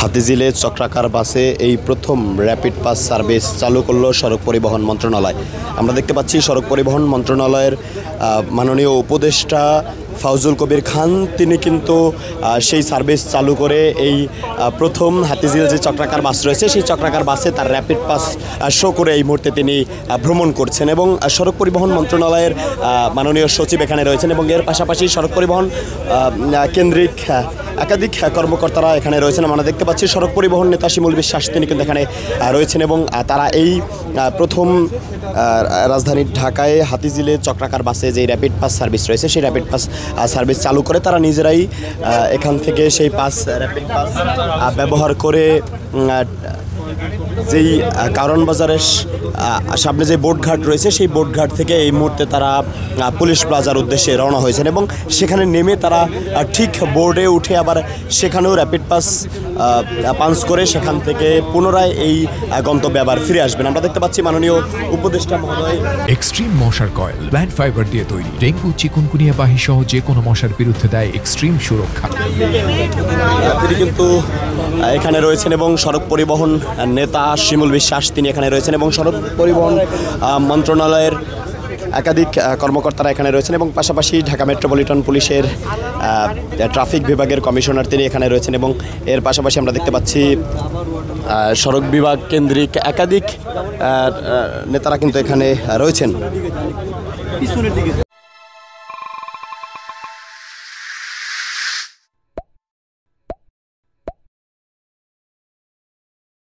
হাতিঝিলে চক্রাকার বাসে এই প্রথম র্যাপিড পাস সার্ভিস চালু করলো সড়ক পরিবহন মন্ত্রণালয়। আমরা দেখতে পাচ্ছি সড়ক পরিবহন মন্ত্রণালয়ের মাননীয় উপদেষ্টা ফাউজুল কবির খান তিনি কিন্তু সেই সার্ভিস চালু করে এই প্রথম হাতিঝিল যে চক্রাকার বাস রয়েছে সেই চক্রাকার বাসে তার র্যাপিড পাস শো করে এই মুহূর্তে তিনি ভ্রমণ করছেন এবং সড়ক পরিবহন মন্ত্রণালয়ের মাননীয় সচিব এখানে রয়েছেন এবং এর পাশাপাশি সড়ক পরিবহন কেন্দ্রিক একাধিক কর্মকর্তারা এখানে রয়েছেন। আমরা দেখতে পাচ্ছি সড়ক পরিবহন নেতা শিমুল বিশ্বাস তিনি কিন্তু এখানে রয়েছেন এবং তারা এই প্রথম রাজধানীর ঢাকায় হাতিঝিলে চক্রাকার বাসে যে র্যাপিড পাস সার্ভিস রয়েছে সেই র্যাপিড পাস সার্ভিস চালু করে তারা নিজেরাই এখান থেকে সেই র্যাপিড পাস ব্যবহার করে যেই কারণ বাজারের সামনে যে বোটঘাট রয়েছে সেই বোটঘাট থেকে এই মুহূর্তে তারা পুলিশ প্লাজার উদ্দেশ্যে রওনা হয়েছেন এবং সেখানে নেমে তারা ঠিক বোর্ডে উঠে আবার সেখানেও র্যাপিড পাস পাঞ্চ করে সেখান থেকে পুনরায় এই গন্তব্যে আবার ফিরে আসবেন। আমরা দেখতে পাচ্ছি মাননীয় উপদেষ্টা মহোদয় এক্সট্রিম মশার কয়েল প্ল্যান্ট ফাইবার দিয়ে তৈরি, ডেঙ্গু চিকুনগুনিয়া বাহি সহ যে কোনো মশার বিরুদ্ধে দেয় এক্সট্রিম সুরক্ষা। তিনি কিন্তু এখানে রয়েছেন এবং সড়ক পরিবহন নেতা শিমুল বিশ্বাস তিনি এখানে রয়েছেন এবং সড়ক পরিবহন মন্ত্রণালয়ের একাধিক কর্মকর্তারা এখানে রয়েছেন এবং পাশাপাশি ঢাকা মেট্রোপলিটন পুলিশের ট্রাফিক বিভাগের কমিশনার তিনি এখানে রয়েছেন এবং এর পাশাপাশি আমরা দেখতে পাচ্ছি সড়ক বিভাগ কেন্দ্রিক একাধিক নেতারা কিন্তু এখানে রয়েছেন।